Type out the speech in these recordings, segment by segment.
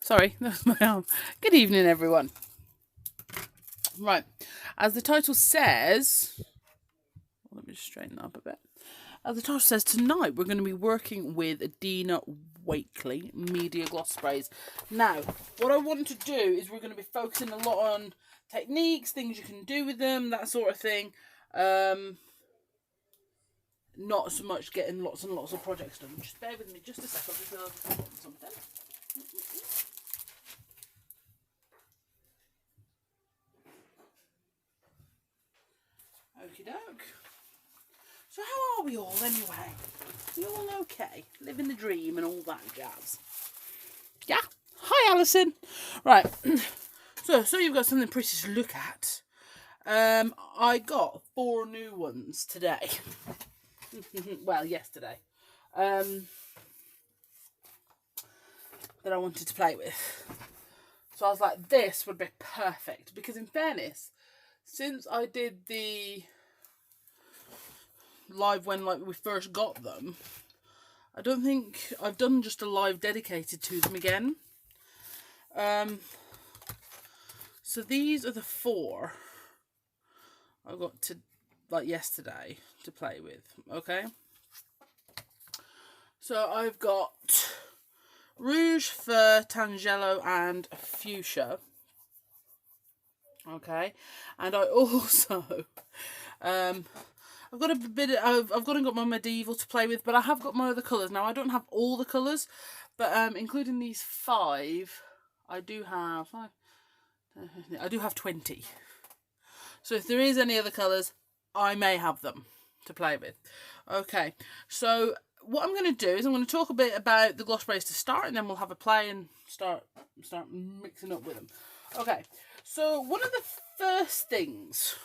Sorry, that's my arm. Good evening, everyone. Right, as the title says, let me just straighten that up a bit. As the title says, tonight we're going to be working with Dina Wakley Media Gloss Sprays. Now, what I want to do is we're going to be focusing a lot on techniques, things you can do with them, that sort of thing. Not so much getting lots and lots of projects done. Just bear with me just a second because I've forgotten something. Okie doke. So how are we all anyway? We all okay? Living the dream and all that jazz. Yeah. Hi, Alison. Right. So you've got something pretty to look at. I got 4 new ones today. Well, yesterday. That I wanted to play with. So I was like, this would be perfect. Because in fairness, since I did the live when we first got them, I don't think I've done just a live dedicated to them again. So these are the 4 I got to yesterday to play with. Okay, so I've got Rouge, Fur, Tangelo and Fuchsia. Okay, and I also I've got a bit I've got my medieval to play with, but I have got my other colours. Now I don't have all the colours, but including these 5, I do have 20. So if there is any other colours, I may have them to play with. Okay, so what I'm going to do is I'm going to talk a bit about the gloss sprays to start, and then we'll have a play and start mixing up with them. Okay, so one of the first things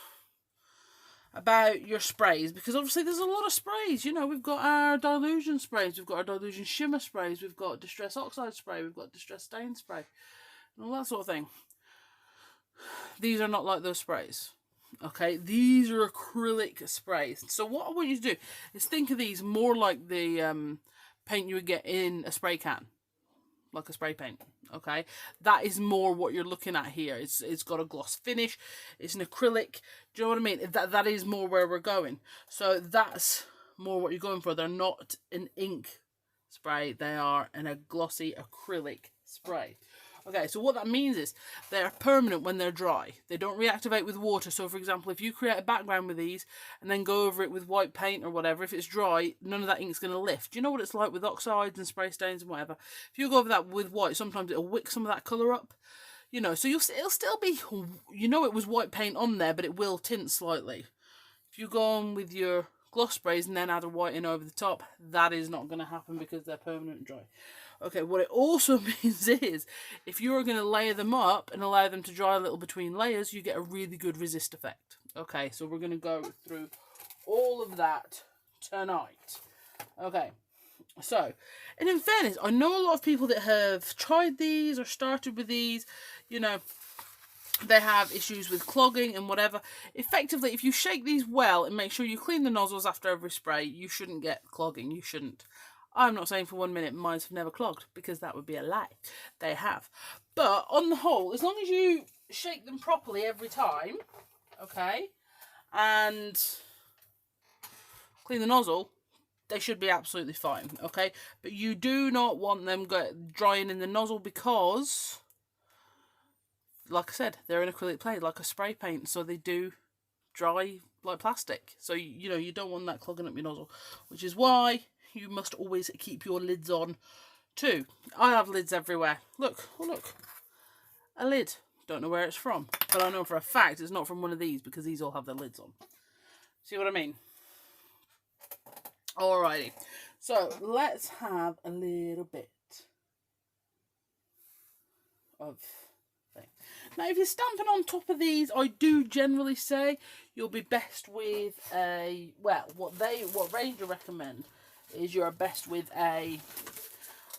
about your sprays, because obviously there's a lot of sprays, you know, we've got our Dylusion sprays, we've got our Dylusion shimmer sprays, we've got Distress Oxide spray, we've got Distress Stain spray, and all that sort of thing. These are not like those sprays. Okay, these are acrylic sprays. So what I want you to do is think of these more like the paint you would get in a spray can, like a spray paint. Okay, that is more what you're looking at here. It's got a gloss finish. It's an acrylic. Do you know what I mean? That is more where we're going. So that's more what you're going for. They're not an ink spray. They are a glossy acrylic spray. Okay, so what that means is they are permanent when they're dry. They don't reactivate with water. So, for example, if you create a background with these and then go over it with white paint or whatever, if it's dry, none of that ink's going to lift. You know what it's like with oxides and spray stains and whatever? If you go over that with white, sometimes it'll wick some of that colour up. You know, so it'll still be, you know, it was white paint on there, but it will tint slightly. If you go on with your gloss sprays and then add a white in over the top, that is not going to happen because they're permanent and dry. Okay, what it also means is if you're going to layer them up and allow them to dry a little between layers, you get a really good resist effect. Okay, so we're going to go through all of that tonight. Okay, so, and in fairness, I know a lot of people that have tried these or started with these, you know, they have issues with clogging and whatever. Effectively, if you shake these well and make sure you clean the nozzles after every spray, you shouldn't get clogging. You shouldn't. I'm not saying for 1 minute mine have never clogged, because that would be a lie. They have. But on the whole, as long as you shake them properly every time, okay, and clean the nozzle, they should be absolutely fine, okay? But you do not want them drying in the nozzle because, like I said, they're an acrylic paint, like a spray paint, so they do dry like plastic. So, you know, you don't want that clogging up your nozzle, which is why you must always keep your lids on too. I have lids everywhere. Look, oh look, a lid. Don't know where it's from, but I know for a fact it's not from one of these because these all have their lids on. See what I mean? Alrighty, so let's have a little bit of thing. Now, if you're stamping on top of these, I do generally say you'll be best with a, well, what Ranger recommend is you're best with a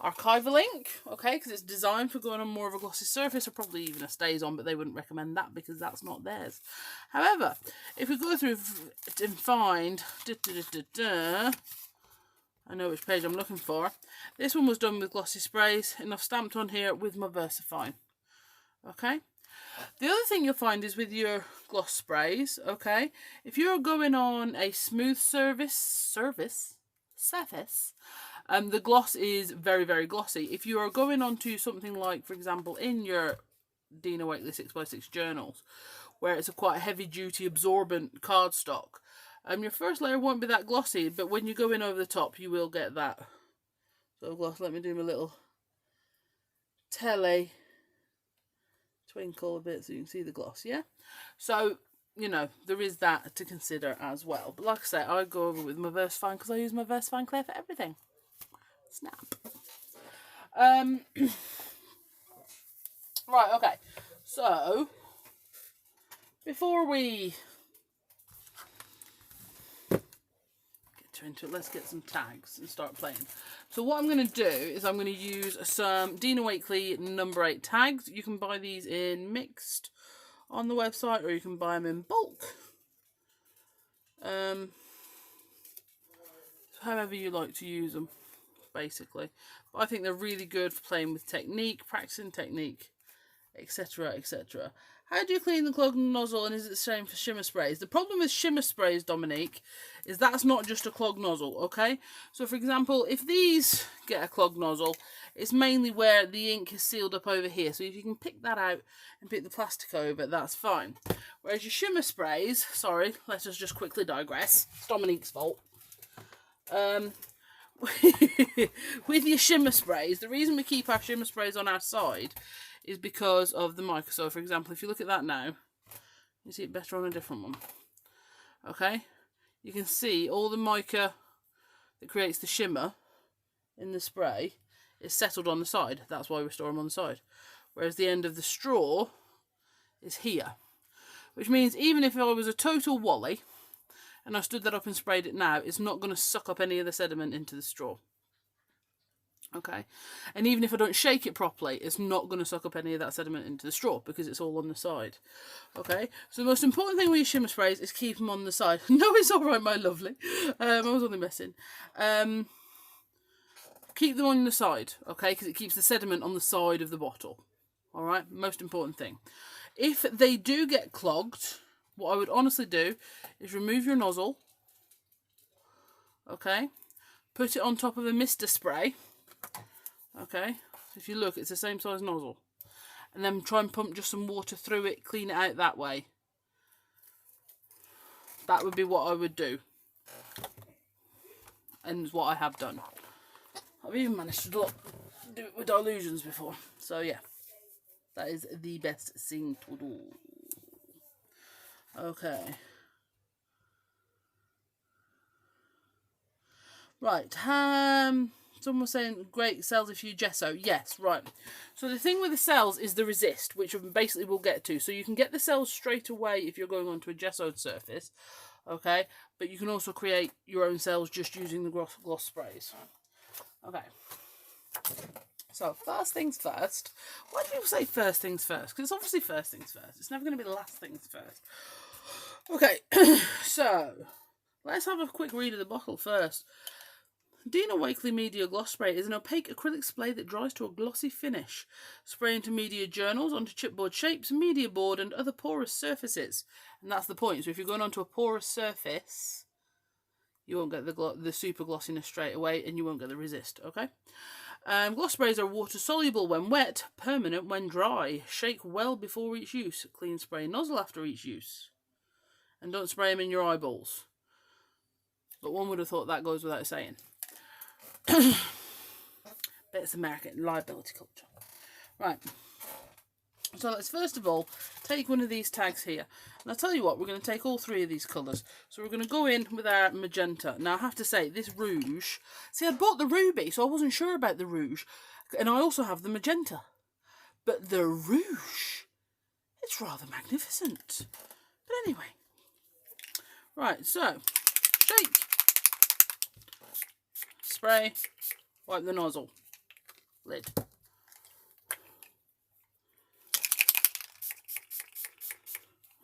archival ink, okay, because it's designed for going on more of a glossy surface, or probably even a StazOn, but they wouldn't recommend that because that's not theirs. However, if we go through and find I know which page I'm looking for. This one was done with glossy sprays, and I've stamped on here with my VersaFine. Okay. The other thing you'll find is with your gloss sprays, okay, if you're going on a smooth surface, the gloss is very, very glossy. If you are going on to something like, for example, in your Dina Wakley 6x6 journals, where it's a quite heavy duty absorbent cardstock, your first layer won't be that glossy, but when you go in over the top, you will get that sort of gloss. Let me do my little tele twinkle a bit so you can see the gloss, yeah? So, you know, there is that to consider as well. But like I say, I go over with my VersaFine because I use my VersaFine clay for everything. Snap. Right, okay. So, before we get into it, let's get some tags and start playing. So what I'm going to do is I'm going to use some Dina Wakley number 8 tags. You can buy these in mixed on the website, or you can buy them in bulk. However you like to use them, basically. But I think they're really good for playing with technique, practicing technique, etc, etc. How do you clean the clogged nozzle, and is it the same for shimmer sprays? The problem with shimmer sprays, Dominique, is that's not just a clogged nozzle, okay? So, for example, if these get a clogged nozzle, it's mainly where the ink is sealed up over here. So if you can pick that out and pick the plastic over, that's fine. Whereas your shimmer sprays, sorry, let us just quickly digress. It's Dominique's fault. With your shimmer sprays, the reason we keep our shimmer sprays on our side is because of the mica. So, for example, if you look at that now, you see it better on a different one. Okay? You can see all the mica that creates the shimmer in the spray is settled on the side. That's why we store them on the side. Whereas the end of the straw is here. Which means even if I was a total wally and I stood that up and sprayed it now, it's not going to suck up any of the sediment into the straw. Okay, and even if I don't shake it properly, it's not going to suck up any of that sediment into the straw because it's all on the side. Okay, so the most important thing with your shimmer sprays is keep them on the side. No, it's all right, my lovely. I was only messing. Keep them on the side, okay, because it keeps the sediment on the side of the bottle. All right, most important thing. If they do get clogged, what I would honestly do is remove your nozzle. Okay, put it on top of a mister spray. Okay, if you look, it's the same size nozzle, and then try and pump just some water through it, clean it out that way. That would be what I would do, and what I have done. I've even managed to do it with dilutions before, so yeah, that is the best thing to do. Okay, right, someone was saying, great, cells if you gesso. Yes, right. So the thing with the cells is the resist, which basically we'll get to. So you can get the cells straight away if you're going onto a gessoed surface, okay? But you can also create your own cells just using the gloss sprays. Okay. So first things first. Why do people say first things first? Because it's obviously first things first. It's never going to be the last things first. Okay, so let's have a quick read of the bottle first. Dina Wakley Media Gloss Spray is an opaque acrylic spray that dries to a glossy finish. Spray into media journals, onto chipboard shapes, media board, and other porous surfaces. And that's the point. So if you're going onto a porous surface, you won't get the super glossiness straight away, and you won't get the resist, okay? Gloss sprays are water soluble when wet, permanent when dry. Shake well before each use. Clean spray nozzle after each use. And don't spray them in your eyeballs. But one would have thought that goes without saying. But it's American liability culture. Right. So let's first of all take one of these tags here. And I'll tell you what, we're going to take all three of these colours. So we're going to go in with our magenta. Now I have to say, this rouge... See, I bought the ruby, so I wasn't sure about the rouge. And I also have the magenta. But the rouge, it's rather magnificent. But anyway. Right, so, shake. Spray, wipe the nozzle, lid.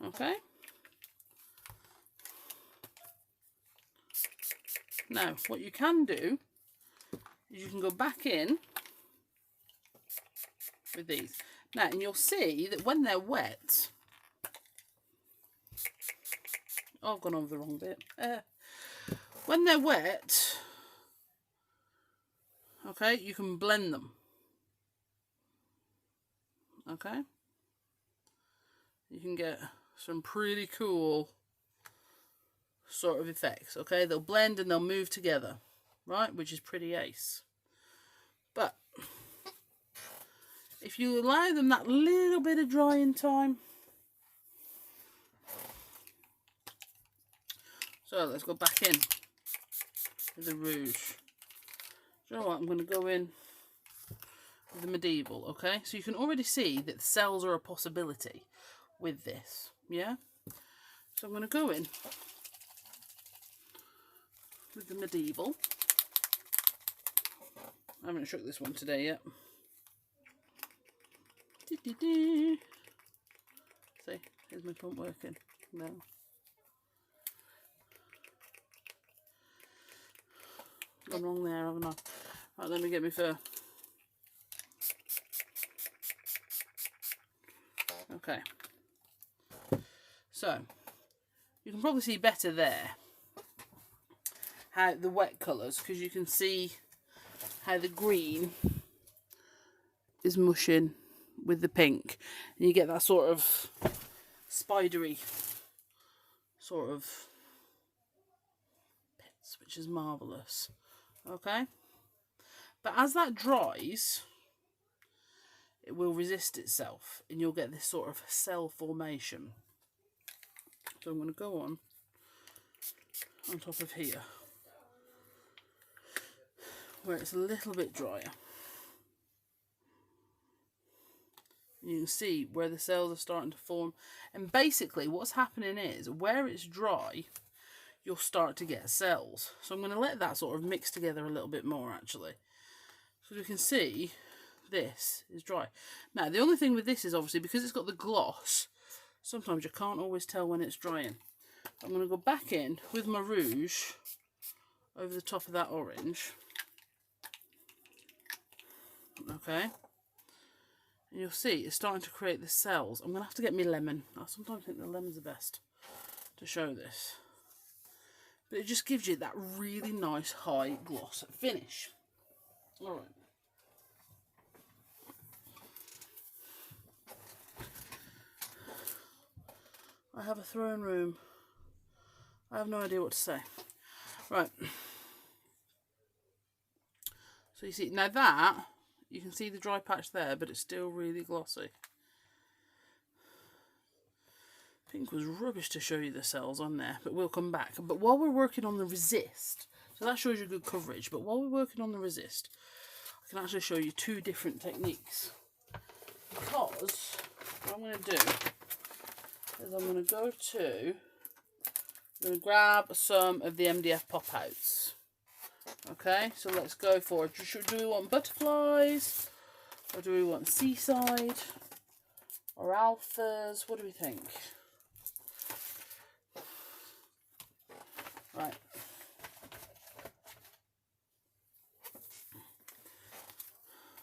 Okay. Now, what you can do is you can go back in with these. Now, and you'll see that when they're wet, oh, I've gone over the wrong bit. When they're wet, okay, you can blend them. Okay, you can get some pretty cool sort of effects. Okay, they'll blend and they'll move together, right, which is pretty ace. But if you allow them that little bit of drying time, so let's go back in with the rouge. Do you know what, I'm going to go in with the medieval. Okay, so you can already see that the cells are a possibility with this, yeah? So I'm going to go in with the medieval. I haven't shook this one today yet. See, is my pump working? No. Gone wrong there, haven't I? Right, let me get my fur. Okay. So, you can probably see better there how the wet colours, because you can see how the green is mushing with the pink, and you get that sort of spidery sort of bits, which is marvellous. Okay, but as that dries, it will resist itself and you'll get this sort of cell formation. So I'm going to go on top of here where it's a little bit drier. You can see where the cells are starting to form, and basically what's happening is where it's dry you'll start to get cells. So I'm going to let that sort of mix together a little bit more actually. So you can see this is dry. Now the only thing with this is obviously because it's got the gloss, sometimes you can't always tell when it's drying. I'm going to go back in with my rouge over the top of that orange. Okay. And you'll see it's starting to create the cells. I'm going to have to get me lemon. I sometimes think the lemon's the best to show this. But it just gives you that really nice high gloss finish. Alright. I have a throne room. I have no idea what to say. Right. So you see, now that, you can see the dry patch there, but it's still really glossy. Pink was rubbish to show you the cells on there, but we'll come back. But while we're working on the resist, so that shows you good coverage, but while we're working on the resist, I can actually show you two different techniques. Because what I'm going to do is I'm going to grab some of the MDF pop-outs. Okay, so let's go for it. Do we want butterflies? Or do we want seaside? Or alphas? What do we think? Right.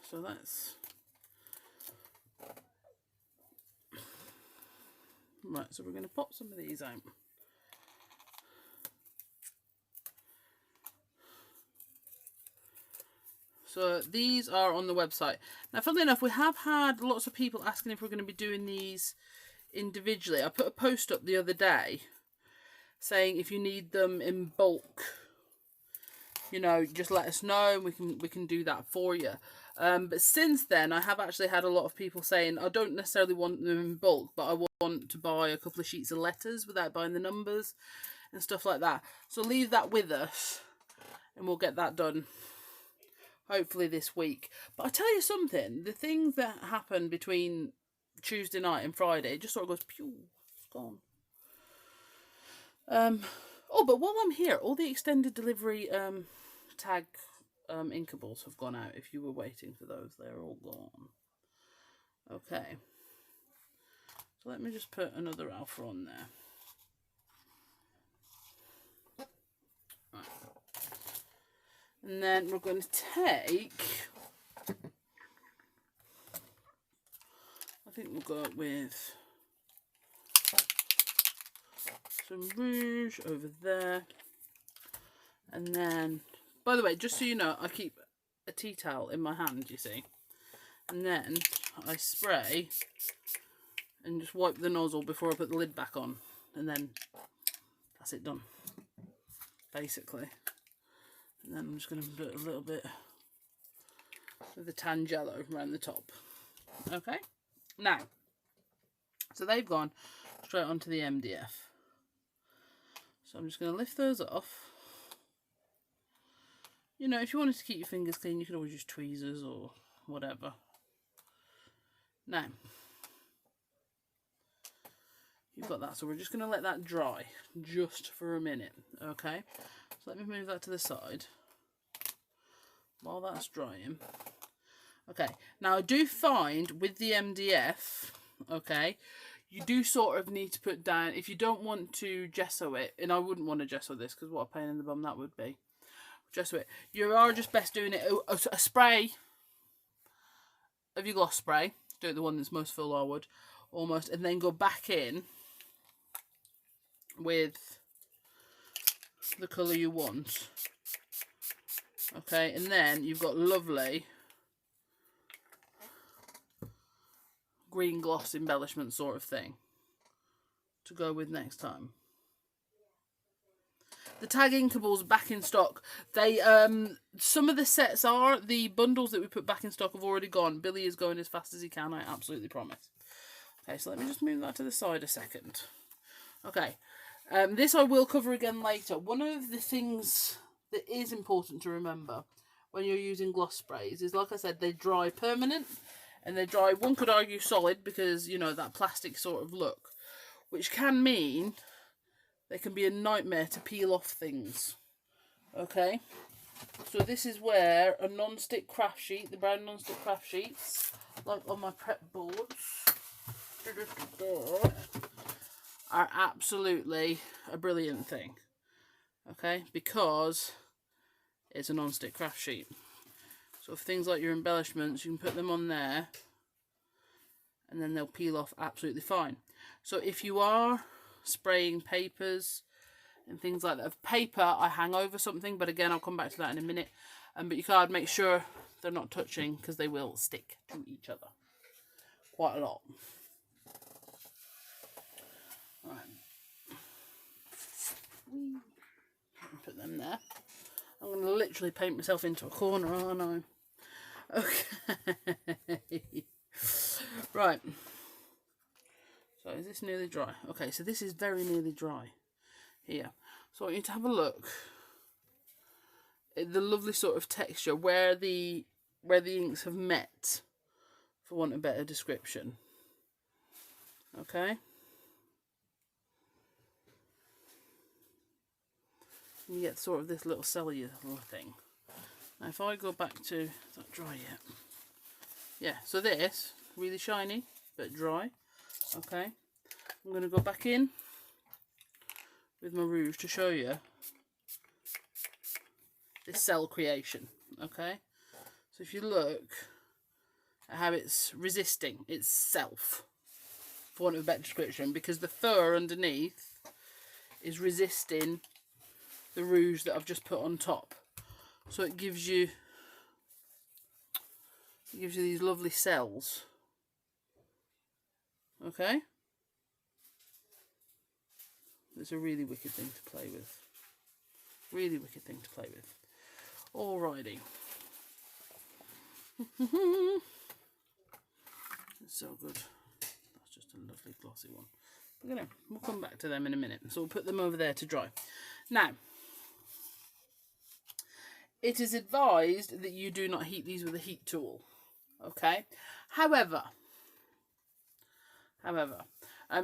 So that's... Right, so we're going to pop some of these out. So these are on the website. Now, funnily enough, we have had lots of people asking if we're going to be doing these individually. I put a post up the other day saying if you need them in bulk, you know, just let us know and we can do that for you. But since then, I have actually had a lot of people saying I don't necessarily want them in bulk, but I want to buy a couple of sheets of letters without buying the numbers and stuff like that. So leave that with us and we'll get that done hopefully this week. But I tell you something, the things that happen between Tuesday night and Friday, it just sort of goes pew, it's gone. Oh, but while I'm here, all the extended delivery tag inkables have gone out. If you were waiting for those, they're all gone. Okay, so let me just put another alpha on there. Right. And then we're going to take, I think we'll go with some rouge over there. And then, by the way, just so you know, I keep a tea towel in my hand, you see. And then I spray and just wipe the nozzle before I put the lid back on. And then that's it done, basically. And then I'm just going to put a little bit of the Tangelo around the top. Okay? Now, so they've gone straight onto the MDF. So I'm just going to lift those off. You know, if you wanted to keep your fingers clean, you could always use tweezers or whatever. Now, you've got that. So we're just going to let that dry just for a minute. Okay? So let me move that to the side while that's drying. Okay, now I do find with the MDF, okay, you do sort of need to put down, if you don't want to gesso it, and I wouldn't want to gesso this because what a pain in the bum that would be. Gesso it. You are just best doing it, a spray of your gloss spray, do it the one that's most full, I would, almost, and then go back in with the colour you want. Okay, and then you've got lovely green gloss embellishment sort of thing to go with next time. The Tag Inkables back in stock. They some of the sets are, the bundles that we put back in stock have already gone. Billy is going as fast as he can, I absolutely promise. Okay, so let me just move that to the side a second. Okay. This I will cover again later. One of the things that is important to remember when you're using gloss sprays is, like I said, they dry permanent and they dry, one could argue solid, because, you know, that plastic sort of look, which can mean they can be a nightmare to peel off things. Okay? So this is where a non-stick craft sheet, the brown non-stick craft sheets, like on my prep boards, are absolutely a brilliant thing. Okay, because it's a non-stick craft sheet. So for things like your embellishments, you can put them on there and then they'll peel off absolutely fine. So if you are spraying papers and things like that, paper I hang over something, but again I'll come back to that in a minute. But you can't make sure they're not touching, because they will stick to each other quite a lot. Right. Put them there. I'm going to literally paint myself into a corner, aren't I? Okay. Right. So is this nearly dry? Okay, so this is very nearly dry here. So I want you to have a look at the lovely sort of texture where the inks have met, for want of a better description. Okay. You get sort of this little cellular thing. Now if I go back to, is that dry yet? Yeah, so this, really shiny, but dry. Okay. I'm going to go back in with my rouge to show you this cell creation. Okay. So if you look at how it's resisting itself, for want of a better description, because the fur underneath is resisting the rouge that I've just put on top. So it gives you these lovely cells. Okay? It's a really wicked thing to play with. Really wicked thing to play with. Alrighty. It's so good. That's just a lovely glossy one. But you know, we'll come back to them in a minute. So we'll put them over there to dry. Now, it is advised that you do not heat these with a heat tool. Okay? However,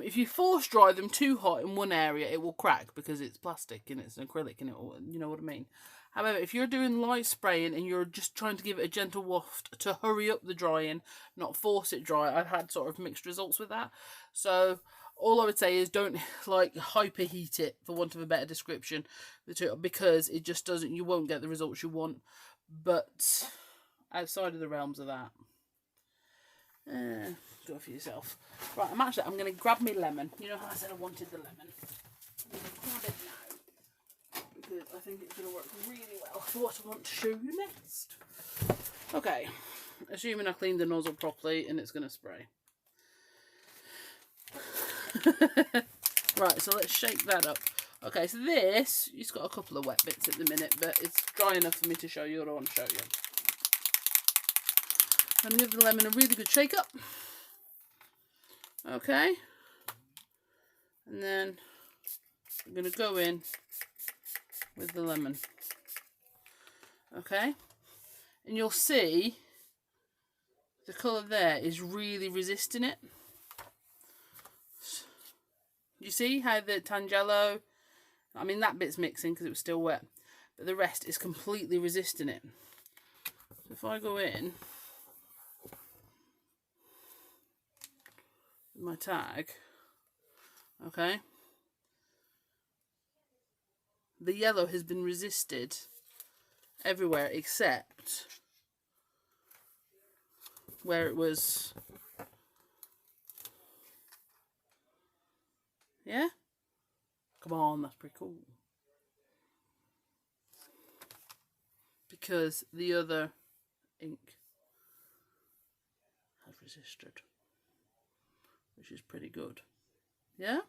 if you force dry them too hot in one area, it will crack, because it's plastic and it's an acrylic and it will, you know what I mean. However, if you're doing light spraying and you're just trying to give it a gentle waft to hurry up the drying, not force it dry, I've had sort of mixed results with that. So all I would say is don't like hyperheat it, for want of a better description, because it just doesn't. You won't get the results you want. But outside of the realms of that, do it for yourself. Right, I'm going to grab me lemon. You know how I said I wanted the lemon. I'm going to grab it now because I think it's going to work really well for what I want to show you next. Okay, assuming I cleaned the nozzle properly and it's going to spray. Right, so let's shake that up. Okay, so this, it's got a couple of wet bits at the minute, but it's dry enough for me to show you what I want to show you. I'm going to give the lemon a really good shake up. Okay. And then I'm going to go in with the lemon. Okay. And you'll see the colour there is really resisting it. You see how the Tangelo, I mean that bit's mixing because it was still wet, but the rest is completely resisting it. So if I go in with my tag, okay, the yellow has been resisted everywhere except where it was. Yeah? Come on, that's pretty cool. Because the other ink has resisted, which is pretty good. Yeah?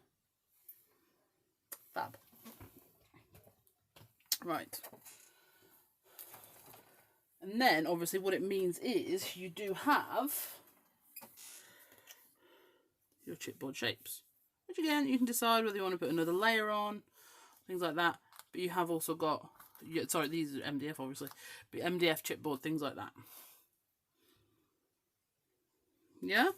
Fab. Right. And then, obviously, what it means is you do have your chipboard shapes. Which again, you can decide whether you want to put another layer on, things like that. But you have also got, sorry, these are MDF obviously, but MDF chipboard, things like that. Yeah?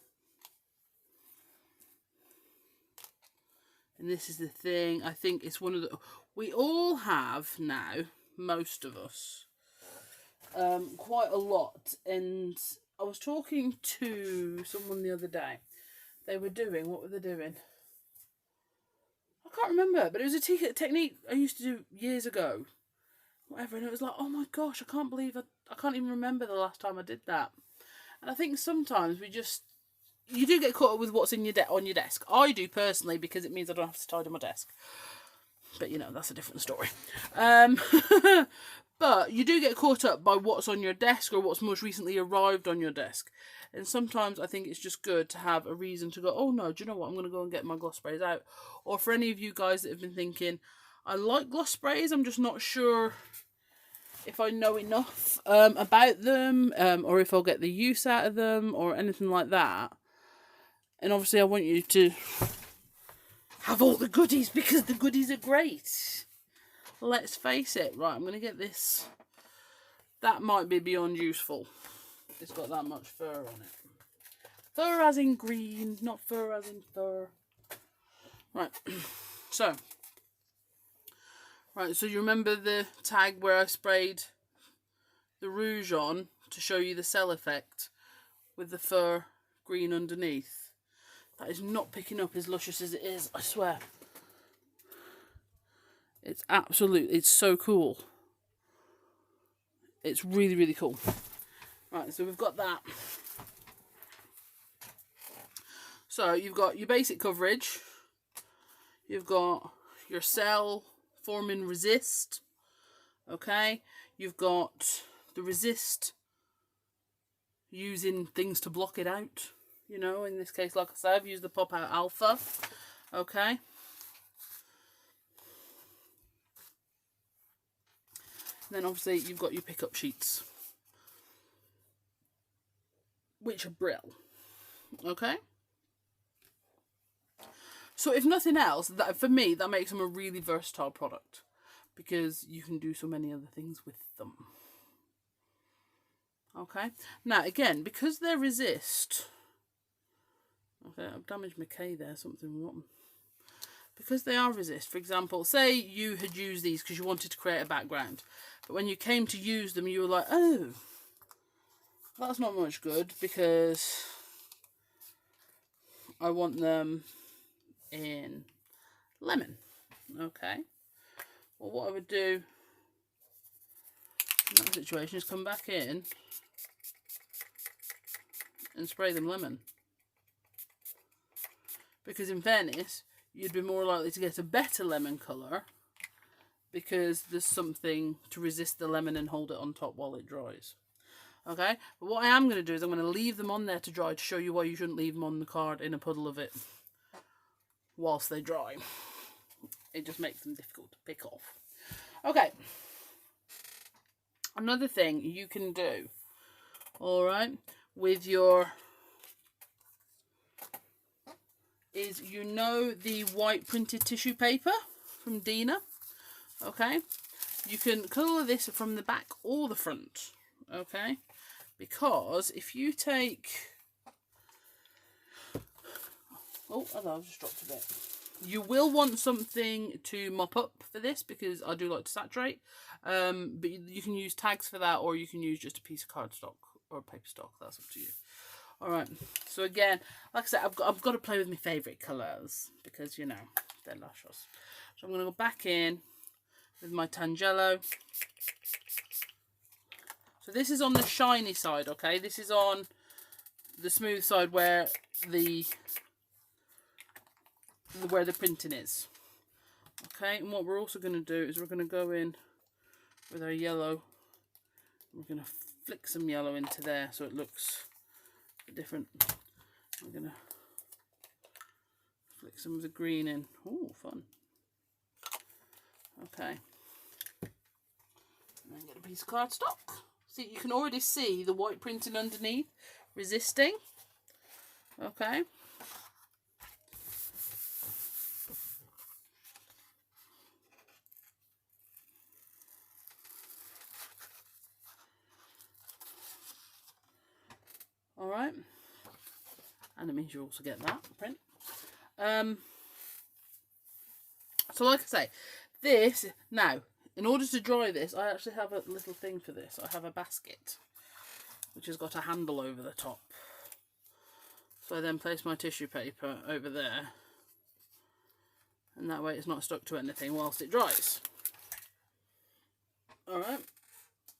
And this is the thing, I think it's one of the, we all have now, most of us, quite a lot. And I was talking to someone the other day. They were doing, what were they doing? I can't remember, but it was a technique I used to do years ago. Whatever, and it was like, oh my gosh, I can't believe I can't even remember the last time I did that. And I think sometimes you do get caught up with what's in on your desk. I do personally, because it means I don't have to tidy my desk. But you know, that's a different story. But you do get caught up by what's on your desk or what's most recently arrived on your desk. And sometimes I think it's just good to have a reason to go, oh no, do you know what, I'm going to go and get my gloss sprays out. Or for any of you guys that have been thinking, I like gloss sprays, I'm just not sure if I know enough about them, or if I'll get the use out of them, or anything like that. And obviously I want you to have all the goodies, because the goodies are great. Let's face it. Right, I'm going to get this. That might be beyond useful. It's got that much fur on it. Fur as in green, not fur as in fur. Right, so you remember the tag where I sprayed the rouge on to show you the cell effect with the fur green underneath? That is not picking up as luscious as it is, I swear. It's it's so cool. It's really, really cool. Right, so we've got that. So you've got your basic coverage. You've got your cell forming resist. Okay. You've got the resist using things to block it out. You know, in this case, like I said, I've used the Pop Out Alpha. Okay. And then obviously you've got your pickup sheets, which are Brill. Okay. So if nothing else, that for me, that makes them a really versatile product, because you can do so many other things with them. Okay. Now again, because they resist. Okay, I've damaged my K there, something rotten. Because they are resist, for example, say you had used these because you wanted to create a background, but when you came to use them, you were like, oh, that's not much good because I want them in lemon. Okay, well, what I would do in that situation is come back in and spray them lemon, because in fairness you'd be more likely to get a better lemon colour because there's something to resist the lemon and hold it on top while it dries. Okay, but what I am going to do is I'm going to leave them on there to dry, to show you why you shouldn't leave them on the card in a puddle of it whilst they dry. It just makes them difficult to pick off. Okay, another thing you can do, alright, with your, is, you know, the white printed tissue paper from Dina. Okay, you can colour this from the back or the front. Okay, because if you take, oh, I've just dropped a bit. You will want something to mop up for this, because I do like to saturate. But you can use tags for that, or you can use just a piece of cardstock or paper stock. That's up to you. Alright, so again, like I said, I've got to play with my favourite colours, because, you know, they're luscious. So I'm going to go back in with my Tangelo. So this is on the shiny side, okay? This is on the smooth side where the printing is. Okay, and what we're also going to do is we're going to go in with our yellow. We're going to flick some yellow into there so it looks different. We're going to flick some of the green in. Oh, fun. Okay. And then get a piece of cardstock. See, you can already see the white printing underneath resisting. Okay. Alright. And it means you also get that print. So like I say, this, now, in order to dry this, I actually have a little thing for this. I have a basket, which has got a handle over the top. So I then place my tissue paper over there. And that way it's not stuck to anything whilst it dries. Alright.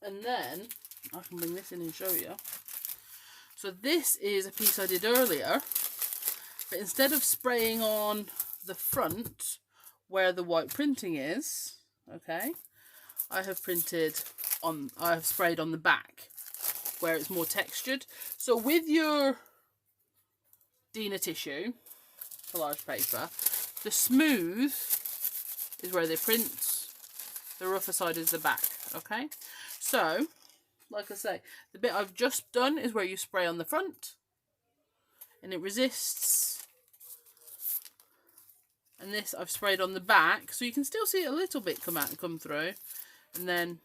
And then, I can bring this in and show you. So this is a piece I did earlier. But instead of spraying on the front where the white printing is, okay, I have sprayed on the back where it's more textured. So with your Dina tissue, collage paper, the smooth is where they print, the rougher side is the back, okay? So, like I say, the bit I've just done is where you spray on the front and it resists. And this I've sprayed on the back, so you can still see it a little bit come through. And then,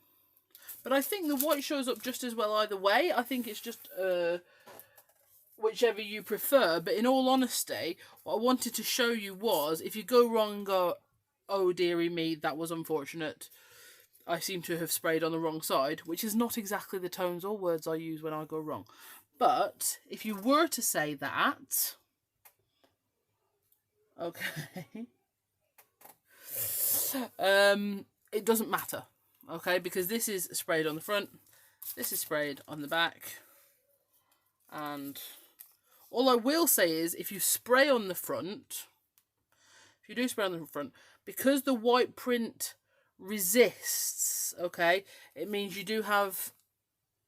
but I think the white shows up just as well either way. I think it's just whichever you prefer. But in all honesty, what I wanted to show you was, if you go wrong and go, oh dearie me, that was unfortunate, I seem to have sprayed on the wrong side, which is not exactly the tones or words I use when I go wrong. But if you were to say that, okay, it doesn't matter, okay, because this is sprayed on the front, this is sprayed on the back, and all I will say is, if you spray on the front, if you do spray on the front, because the white print resists, okay, it means you do have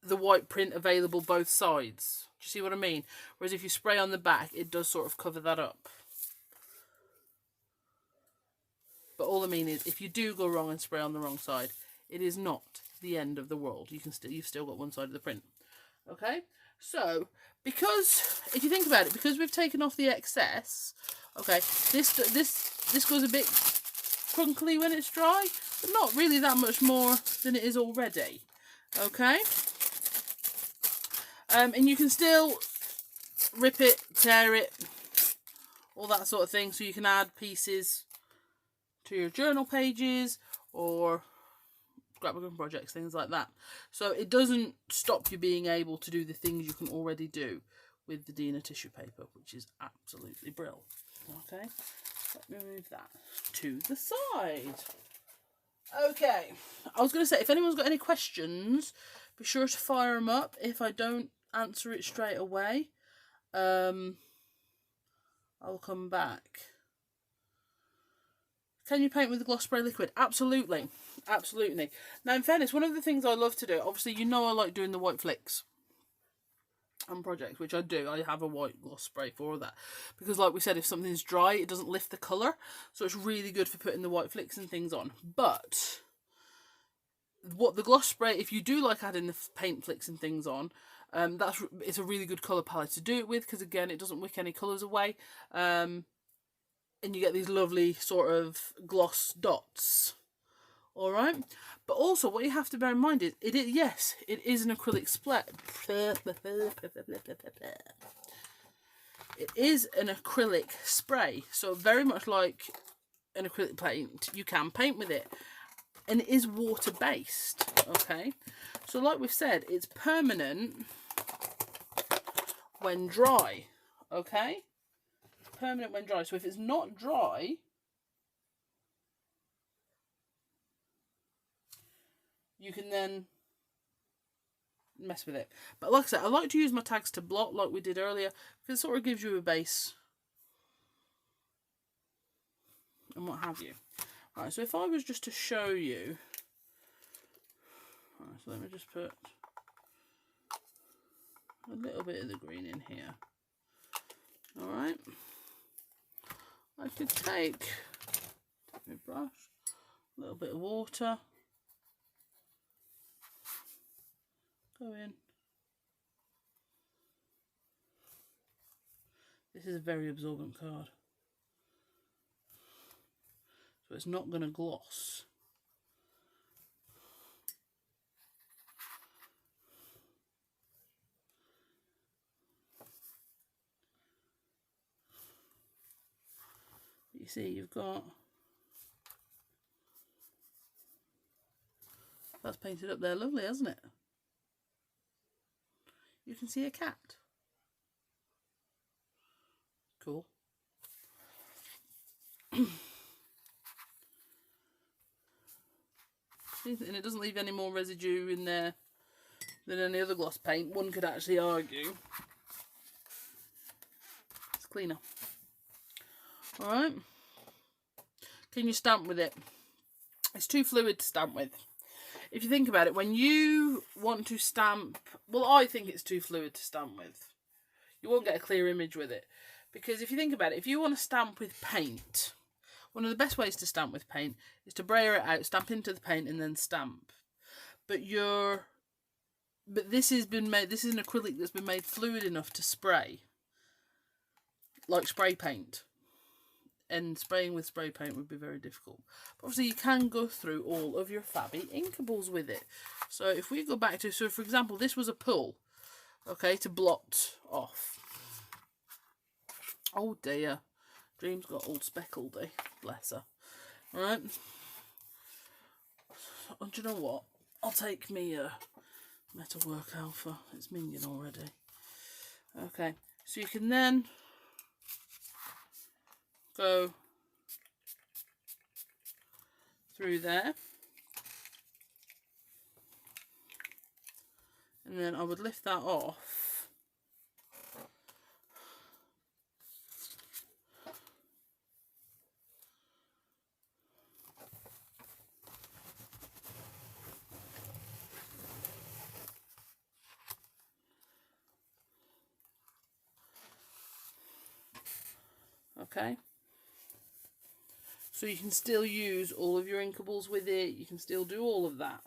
the white print available both sides. Do you see what I mean? Whereas if you spray on the back, it does sort of cover that up. But all I mean is, if you do go wrong and spray on the wrong side, it is not the end of the world. You've still got one side of the print. Okay? So, because, if you think about it, because we've taken off the excess, okay, this goes a bit crunkly when it's dry, but not really that much more than it is already. Okay? And you can still rip it, tear it, all that sort of thing, so you can add pieces to your journal pages or scrapbooking projects, things like that. So it doesn't stop you being able to do the things you can already do with the Dina tissue paper, which is absolutely brilliant. Okay, Let me move that to the side. Okay, I was going to say, if anyone's got any questions, be sure to fire them up. If I don't answer it straight away, I'll come back. Can you paint with the gloss spray liquid? Absolutely, absolutely. Now, in fairness, one of the things I love to do, obviously, you know I like doing the white flicks on projects, which I do. I have a white gloss spray for that, because like we said, if something's dry, it doesn't lift the colour, so it's really good for putting the white flicks and things on. But what the gloss spray, if you do like adding the paint flicks and things on, it's a really good colour palette to do it with, because again, it doesn't wick any colours away, and you get these lovely sort of gloss dots. Alright, but also what you have to bear in mind is, yes, it is an acrylic spray. It is an acrylic spray, so very much like an acrylic paint, you can paint with it. And it is water based, okay? So like we've said, it's permanent when dry, okay? Permanent when dry. So if it's not dry, you can then mess with it. But like I said, I like to use my tags to blot like we did earlier, because it sort of gives you a base and what have you. Right, so if I was just to show you, right, so let me just put a little bit of the green in here. Alright, I could take my brush, a little bit of water, go in. This is a very absorbent card, so it's not going to gloss. You see, you've got, that's painted up there lovely, hasn't it? You can see a cat. Cool. And it doesn't leave any more residue in there than any other gloss paint. One could actually argue it's cleaner. Alright. Can you stamp with it? It's too fluid to stamp with. If you think about it, when you want to stamp, well, I think it's too fluid to stamp with. You won't get a clear image with it. Because if you think about it, if you want to stamp with paint, one of the best ways to stamp with paint is to brayer it out, stamp into the paint, and then stamp. But this has been made, this is an acrylic that's been made fluid enough to spray. Like spray paint. And spraying with spray paint would be very difficult. But obviously you can go through all of your Fabby inkables with it. So if we go back to, so for example, this was a pull, okay, to blot off. Oh dear, Dream's got all speckled, bless her. Right, oh, do you know what? I'll take me Metalwork Alpha, it's minging already. Okay, so you can then go through there, and then I would lift that off. Okay, so you can still use all of your inkables with it, you can still do all of that,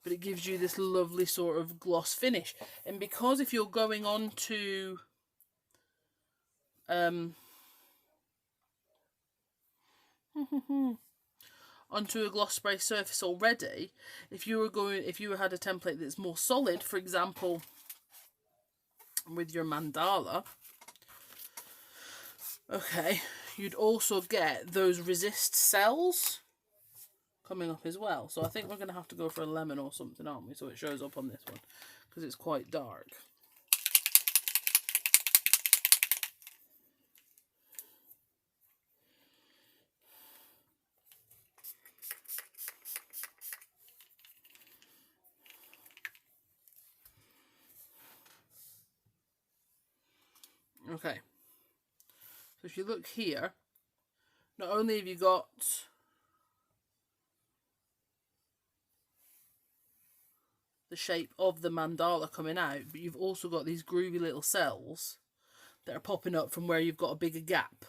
but it gives you this lovely sort of gloss finish. And because if you're going on to onto a gloss spray surface already, if you had a template that's more solid, for example with your mandala, okay, you'd also get those resist cells coming up as well. So I think we're going to have to go for a lemon or something, aren't we? So it shows up on this one, because it's quite dark. Okay. So if you look here, not only have you got the shape of the mandala coming out, but you've also got these groovy little cells that are popping up from where you've got a bigger gap.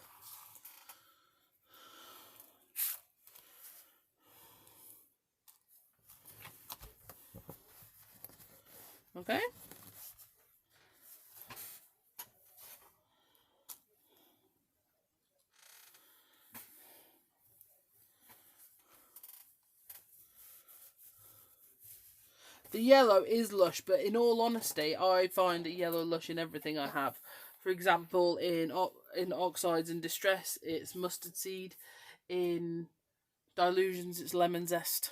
Okay? The yellow is lush, but in all honesty, I find a yellow lush in everything I have. For example, in Oxides and Distress, it's mustard seed. In Dilutions, it's lemon zest.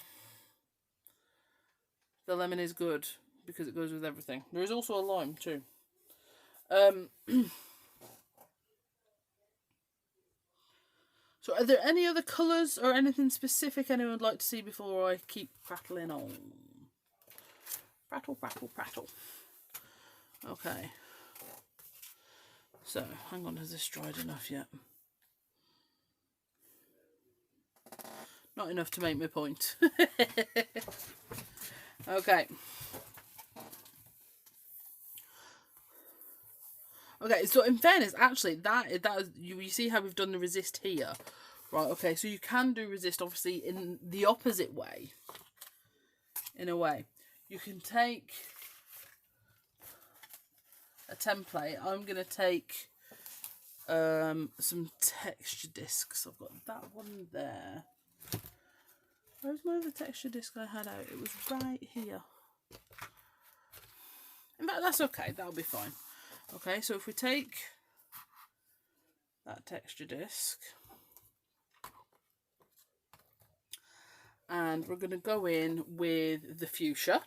The lemon is good because it goes with everything. There is also a lime too. So are there any other colours or anything specific anyone would like to see before I keep prattling on? Prattle, prattle, prattle. Okay. So, hang on, has this dried enough yet? Not enough to make my point. Okay. Okay, so in fairness, actually, that is, you see how we've done the resist here? Right, okay, so you can do resist, obviously, in the opposite way. In a way. You can take a template. I'm going to take some texture discs. I've got that one there. Where's my other texture disc I had out? It was right here. In fact, that's okay. That'll be fine. Okay, so if we take that texture disc and we're going to go in with the fuchsia.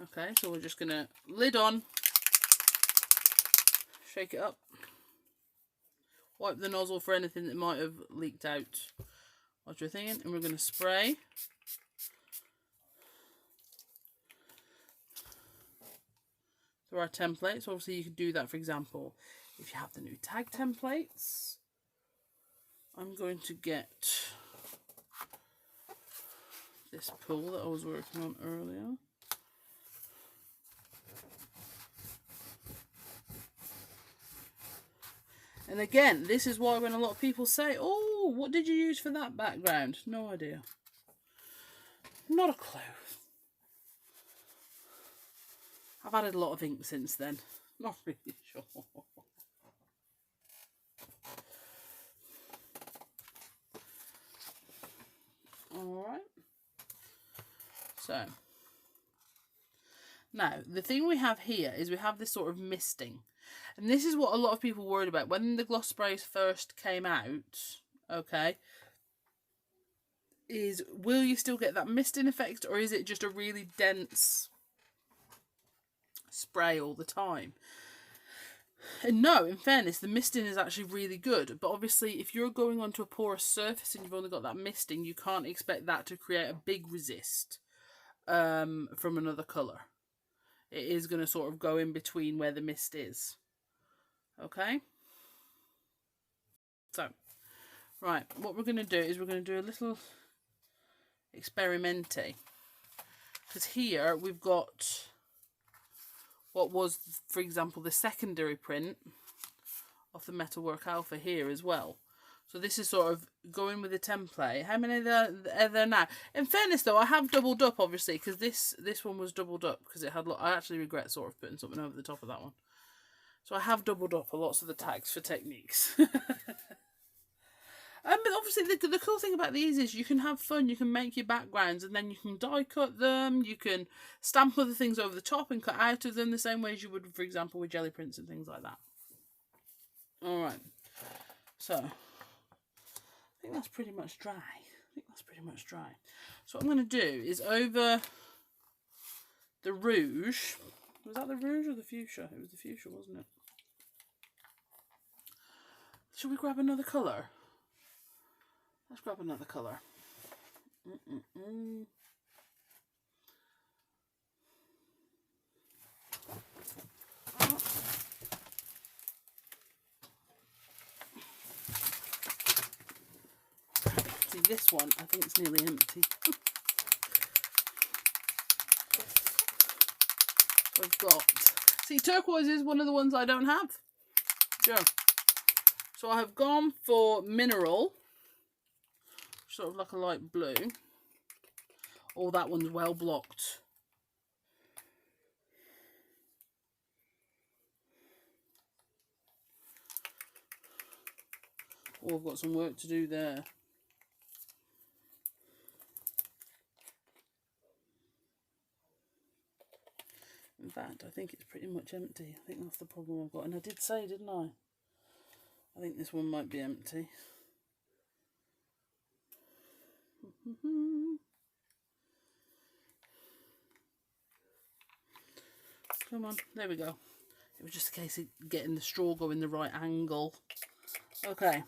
Okay, so we're just going to lid on, shake it up, wipe the nozzle for anything that might have leaked out while you're thinking, and we're going to spray. Through our templates. Obviously you could do that, for example, if you have the new tag templates. I'm going to get this pool that I was working on earlier. And again, this is why when a lot of people say, oh, what did you use for that background? No idea. Not a clue. I've added a lot of ink since then. Not really sure. Alright. So. Now, the thing we have here is we have this sort of misting. And this is what a lot of people worried about. When the gloss sprays first came out, okay, is will you still get that misting effect, or is it just a really dense spray all the time? And no, in fairness, the misting is actually really good. But obviously, if you're going onto a porous surface and you've only got that misting, you can't expect that to create a big resist from another colour. It is going to sort of go in between where the mist is. Okay? So, right, what we're going to do is we're going to do a little experimenty. Because here we've got what was, for example, the secondary print of the Metalwork Alpha here as well. So this is sort of going with the template. How many are there now? In fairness, though, I have doubled up, obviously, because this one was doubled up because it had. I actually regret sort of putting something over the top of that one. So I have doubled up lots of the tags for techniques. But obviously, the cool thing about these is you can have fun. You can make your backgrounds, and then you can die cut them. You can stamp other things over the top and cut out of them the same way as you would, for example, with jelly prints and things like that. All right. So I think that's pretty much dry. So what I'm going to do is over the rouge. Was that the rouge or the fuchsia? It was the fuchsia, wasn't it? Should we grab another colour? Let's grab another colour. this one, I think it's nearly empty. I've got, see, turquoise is one of the ones I don't have. Yeah. So I have gone for mineral, sort of like a light blue. Oh, that one's well blocked. Oh, I've got some work to do there. In fact, I think it's pretty much empty. I think that's the problem I've got. And I did say, didn't I? I think this one might be empty. Come on, there we go. It was just a case of getting the straw going the right angle. Okay.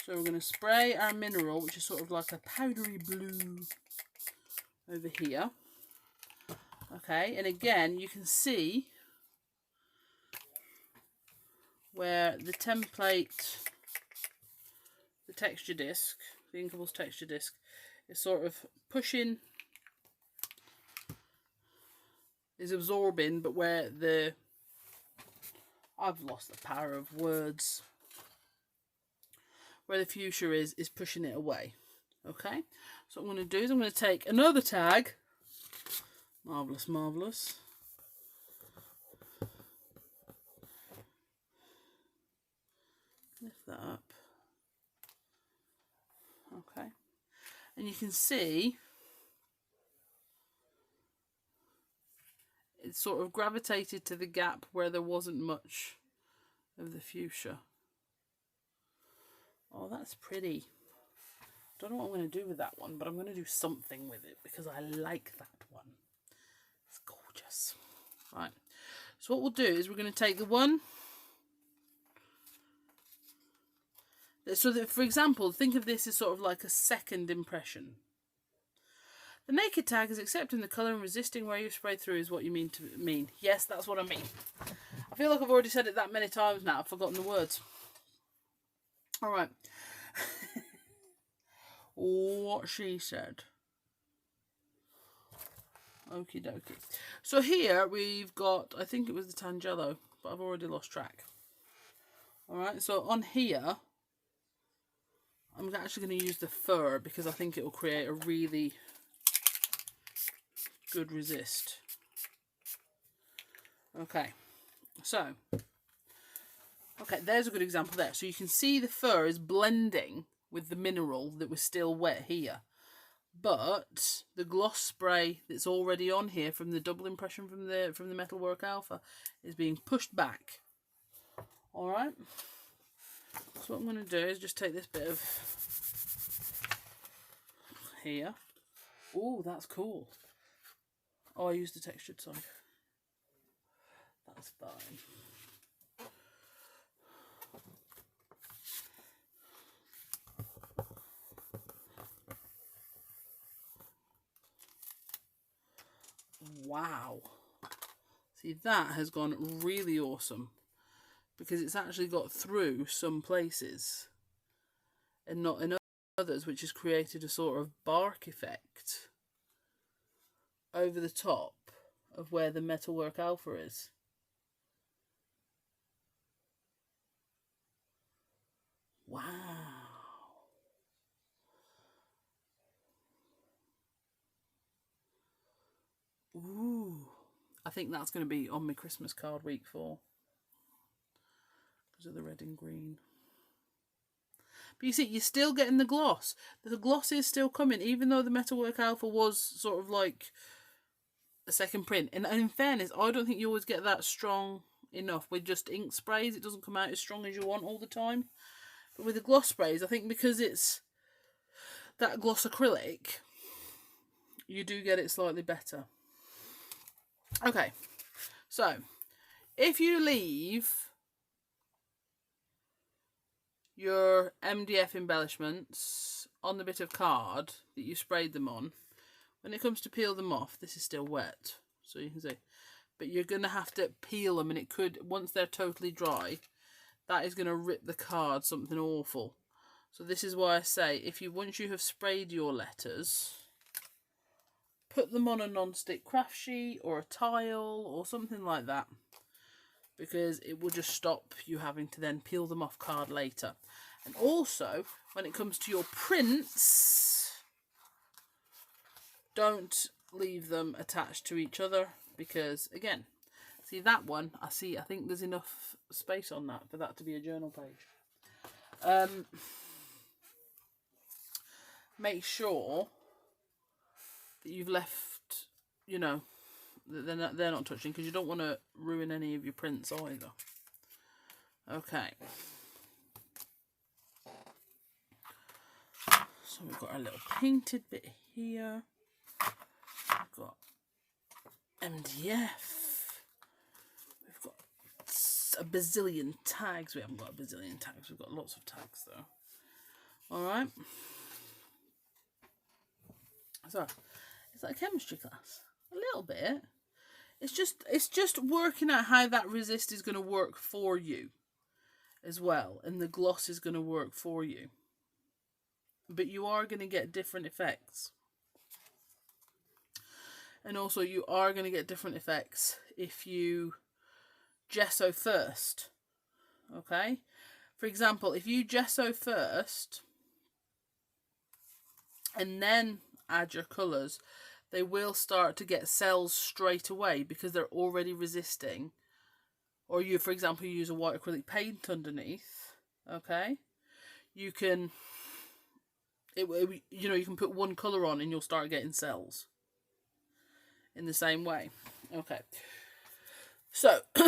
So we're going to spray our mineral, which is sort of like a powdery blue, over here. Okay, and again, you can see where the template, the texture disc, the Inkables texture disc, is sort of pushing, is absorbing, but where the, I've lost the power of words, where the fuchsia is pushing it away. Okay, so what I'm going to do is I'm going to take another tag. Marvellous, marvellous. Lift that up. Okay. And you can see it sort of gravitated to the gap where there wasn't much of the fuchsia. Oh, that's pretty. Don't know what I'm going to do with that one, but I'm going to do something with it because I like that one. It's gorgeous. Right. So what we'll do is we're going to take the one. So that, for example, think of this as sort of like a second impression. The naked tag is accepting the colour and resisting where you spray through is what you mean to mean. Yes, that's what I mean. I feel like I've already said it that many times now. I've forgotten the words. All right. What she said. Okie dokie. So here we've got, I think it was the Tangelo, but I've already lost track. Alright, so on here, I'm actually going to use the fur because I think it will create a really good resist. Okay, so, okay, there's a good example there. So you can see the fur is blending with the mineral that was still wet here. But the gloss spray that's already on here from the double impression from the Metalwork Alpha is being pushed back. Alright. So what I'm going to do is just take this bit of here. Oh, that's cool. Oh, I used the textured side. That's fine. Wow. See, that has gone really awesome because it's actually got through some places and not in others, which has created a sort of bark effect over the top of where the Metalwork Alpha is. Wow. Ooh. I think that's going to be on my Christmas card week 4. Because of the red and green. But you see, you're still getting the gloss. The gloss is still coming, even though the Metalwork Alpha was sort of like a second print. And in fairness, I don't think you always get that strong enough with just ink sprays. It doesn't come out as strong as you want all the time. But with the gloss sprays, I think because it's that gloss acrylic, you do get it slightly better. Okay, so if you leave your MDF embellishments on the bit of card that you sprayed them on, when it comes to peel them off, this is still wet, so you can see, but you're going to have to peel them, and it could, once they're totally dry, that is going to rip the card something awful. So this is why I say, once you have sprayed your letters, put them on a non-stick craft sheet or a tile or something like that, because it will just stop you having to then peel them off card later. And also, when it comes to your prints, don't leave them attached to each other, because again, see that one, I think there's enough space on that for that to be a journal page. Make sure that you've left, you know, that they're not touching, because you don't want to ruin any of your prints either. Okay. So we've got a little painted bit here. We've got MDF. We've got a bazillion tags. We haven't got a bazillion tags. We've got lots of tags though. Alright. So, is that a chemistry class? A little bit. It's just working out how that resist is going to work for you as well. And the gloss is going to work for you. But you are going to get different effects. And also you are going to get different effects if you gesso first. Okay? For example, if you gesso first and then add your colours, they will start to get cells straight away because they're already resisting. Or you, for example, use a white acrylic paint underneath. Okay? You can... you can put one colour on and you'll start getting cells in the same way. Okay. So, but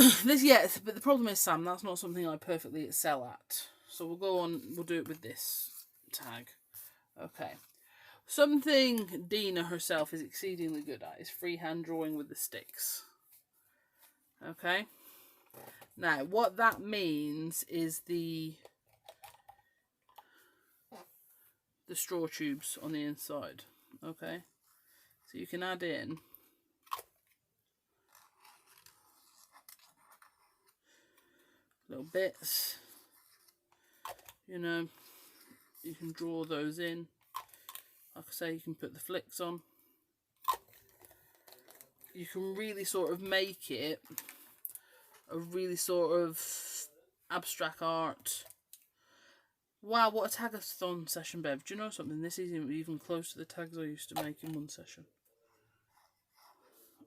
the problem is, Sam, that's not something I perfectly excel at. So we'll do it with this tag. Okay. Something Dina herself is exceedingly good at is freehand drawing with the sticks. Okay. Now, what that means is the straw tubes on the inside. Okay. So you can add in little bits. You can draw those in. Like I say, you can put the flicks on. You can really sort of make it a really sort of abstract art. Wow, what a tagathon session, Bev. Do you know something? This isn't even close to the tags I used to make in one session.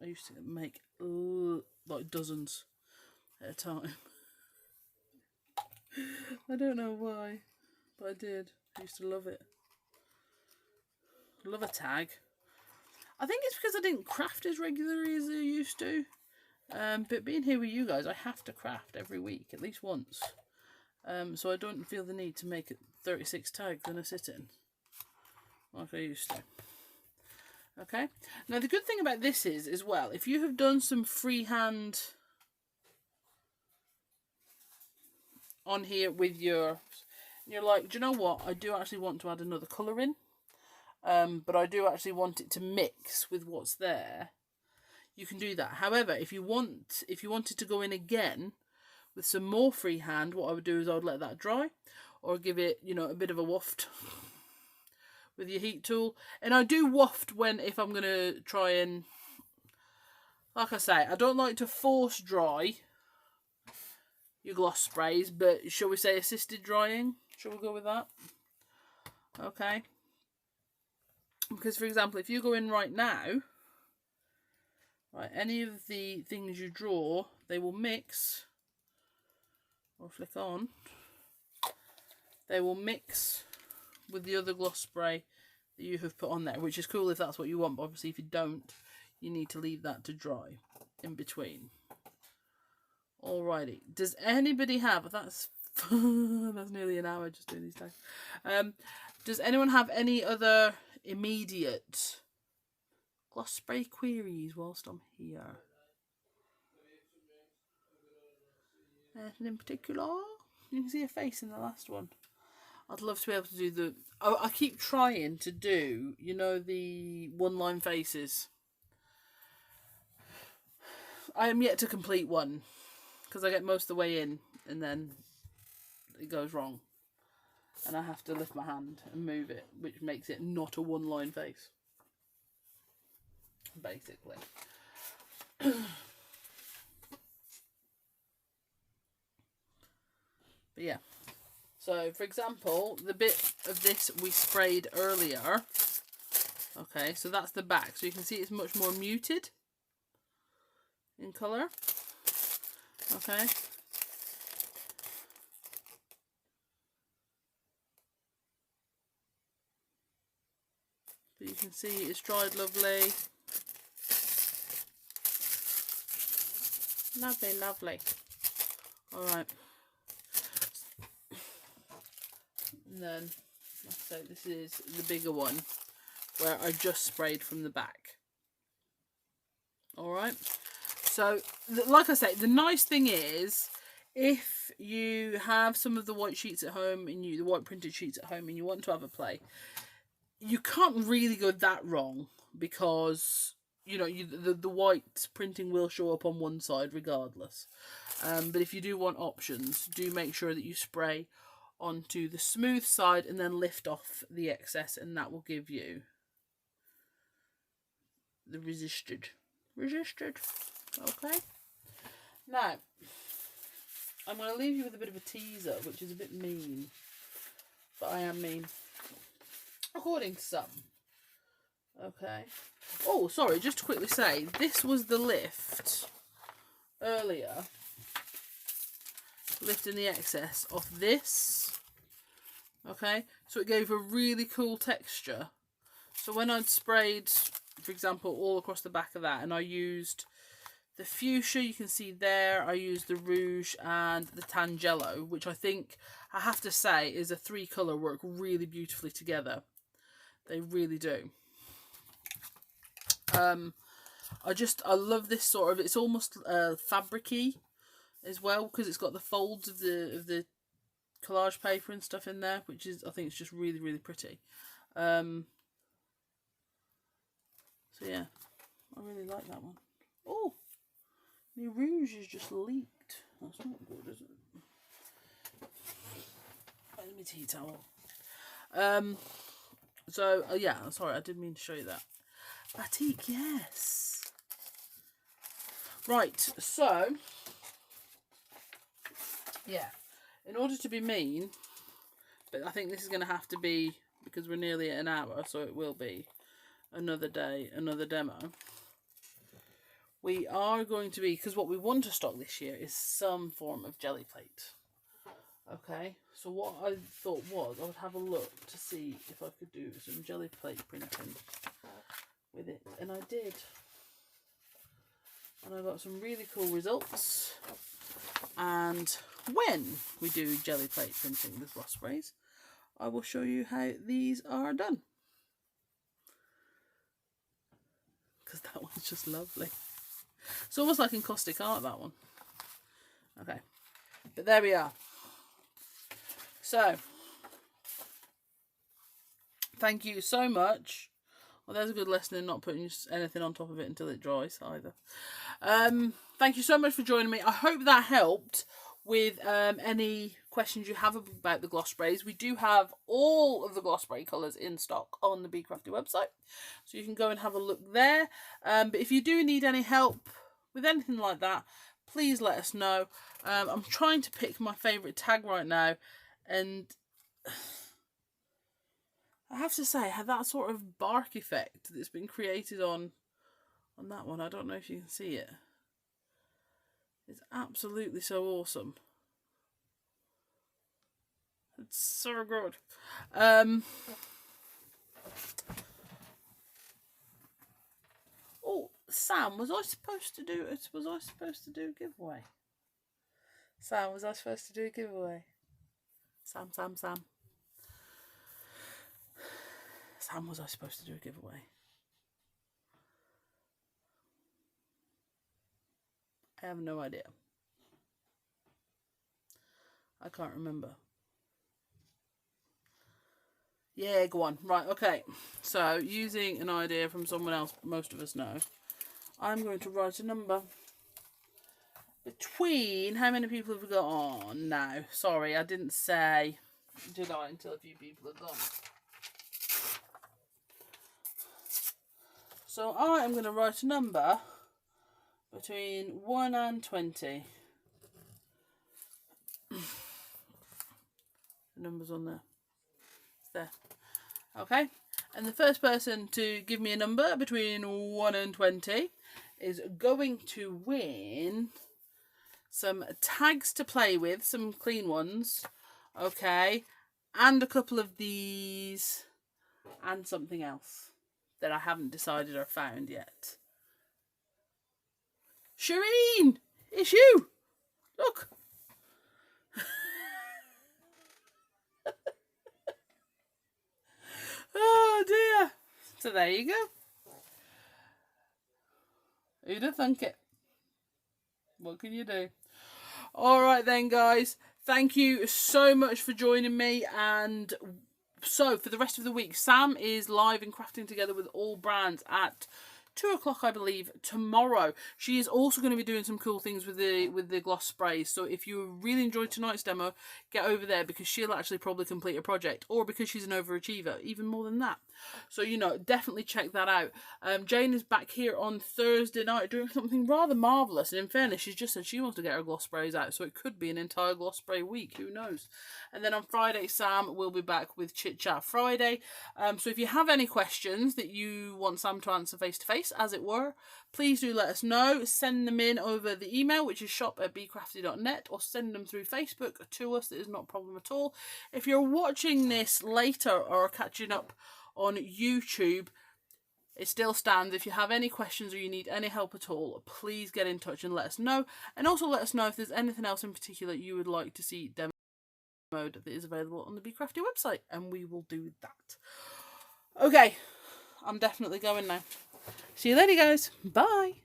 I used to make like dozens at a time. I don't know why, but I did. I used to love it. Love a tag. I think it's because I didn't craft as regularly as I used to. But being here with you guys, I have to craft every week, at least once. So I don't feel the need to make 36 tags in a sit-in, like I used to. Okay. Now the good thing about this is, as well, if you have done some freehand on here with you're like, do you know what? I do actually want to add another colour in. But I do actually want it to mix with what's there. You can do that. However, if you wanted to go in again with some more freehand, what I would do is I would let that dry, or give it, a bit of a waft with your heat tool. And I do waft if I'm going to try and, like I say, I don't like to force dry your gloss sprays, but shall we say assisted drying? Shall we go with that? Okay. Because, for example, if you go in right now, right, any of the things you draw, they will mix, or flick on, they will mix with the other gloss spray that you have put on there, which is cool if that's what you want, but obviously if you don't, you need to leave that to dry in between. Alrighty, does anybody have, that's nearly an hour just doing these tags. Does anyone have any other immediate gloss spray queries whilst I'm here? Anything in particular? You can see a face in the last one. I'd love to be able to do I keep trying to do, the one-line faces. I am yet to complete one, because I get most of the way in and then it goes wrong. and I have to lift my hand and move it, which makes it not a one-line face, basically. But yeah, so for example, the bit of this we sprayed earlier, okay, so that's the back, so you can see it's much more muted in colour, okay. But you can see it's dried lovely. Lovely, lovely. Alright. And then, like I say, this is the bigger one where I just sprayed from the back. Alright. So, like I say, the nice thing is, if you have some of the white sheets at home and the white printed sheets at home and you want to have a play, you can't really go that wrong, because you know the white printing will show up on one side regardless. But if you do want options, do make sure that you spray onto the smooth side and then lift off the excess, and that will give you the resisted. Okay. Now I'm going to leave you with a bit of a teaser, which is a bit mean, but I am mean. According to some. Okay. Oh, sorry, just to quickly say, this was the lift earlier. Lifting the excess off this. Okay. So it gave a really cool texture. So when I'd sprayed, for example, all across the back of that, and I used the fuchsia, you can see there, I used the rouge and the tangelo, which I think, I have to say, is a 3-colour work really beautifully together. They really do. I love this sort of, it's almost fabric-y as well, because it's got the folds of the collage paper and stuff in there, which is, I think it's just really, really pretty. So yeah, I really like that one. Oh, my rouge is just leaked. That's not good, is it? Let me tea towel. So, yeah, sorry, I didn't mean to show you that. Batik, yes. Right, so, yeah, in order to be mean, but I think this is going to have to be, because we're nearly at an hour, so it will be another day, another demo. We are going to be, because what we want to stock this year is some form of jelly plate. Okay, so what I thought was I would have a look to see if I could do some jelly plate printing with it, and I did, and I got some really cool results. And when we do jelly plate printing with gloss sprays, I will show you how these are done, because that one's just lovely. It's almost like encaustic art, that one. Okay, but there we are. So, thank you so much. Well, there's a good lesson in not putting anything on top of it until it dries either. Thank you so much for joining me. I hope that helped with any questions you have about the gloss sprays. We do have all of the gloss spray colours in stock on the BeCrafty website, so you can go and have a look there. But if you do need any help with anything like that, please let us know. I'm trying to pick my favourite tag right now, and I have to say, I had that sort of bark effect that's been created on that one. I don't know if you can see it. It's absolutely so awesome. It's so good. Oh, Sam, was I supposed to do a giveaway? Sam, was I supposed to do a giveaway? Sam. Sam, was I supposed to do a giveaway? I have no idea. I can't remember. Yeah, go on. Right, okay. So, using an idea from someone else most of us know, I'm going to write a number between... How many people have we got on now? Sorry, I didn't say. did I, until a few people are gone. So I am going to write a number between 1 and 20. The number's on there. It's there. Okay. And the first person to give me a number between 1 and 20 is going to win some tags to play with, some clean ones. Okay. And a couple of these and something else that I haven't decided or found yet. Shireen! It's you! Look! Oh dear! So there you go. Who'd have thunk it? What can you do? Alright then, guys. Thank you so much for joining me, and so for the rest of the week, Sam is live and crafting together with all brands at 2 o'clock, I believe, tomorrow. She is also going to be doing some cool things with the gloss sprays. So if you really enjoyed tonight's demo, get over there, because she'll actually probably complete a project, or because she's an overachiever, even more than that. So, you know, definitely check that out. Jane is back here on Thursday night doing something rather marvellous. And in fairness, she's just said she wants to get her gloss sprays out. So it could be an entire gloss spray week. Who knows? And then on Friday, Sam will be back with Chit Chat Friday. So if you have any questions that you want Sam to answer face to face, as it were, please do let us know. Send them in over the email, which is shop@becrafty.net, or send them through Facebook to us. That is not a problem at all. If you're watching this later or catching up on YouTube, it still stands. If you have any questions or you need any help at all, please get in touch and let us know. And also let us know if there's anything else in particular you would like to see demoed that is available on the Be Crafty website, and we will do that. Okay, I'm definitely going now. See you later, guys. Bye.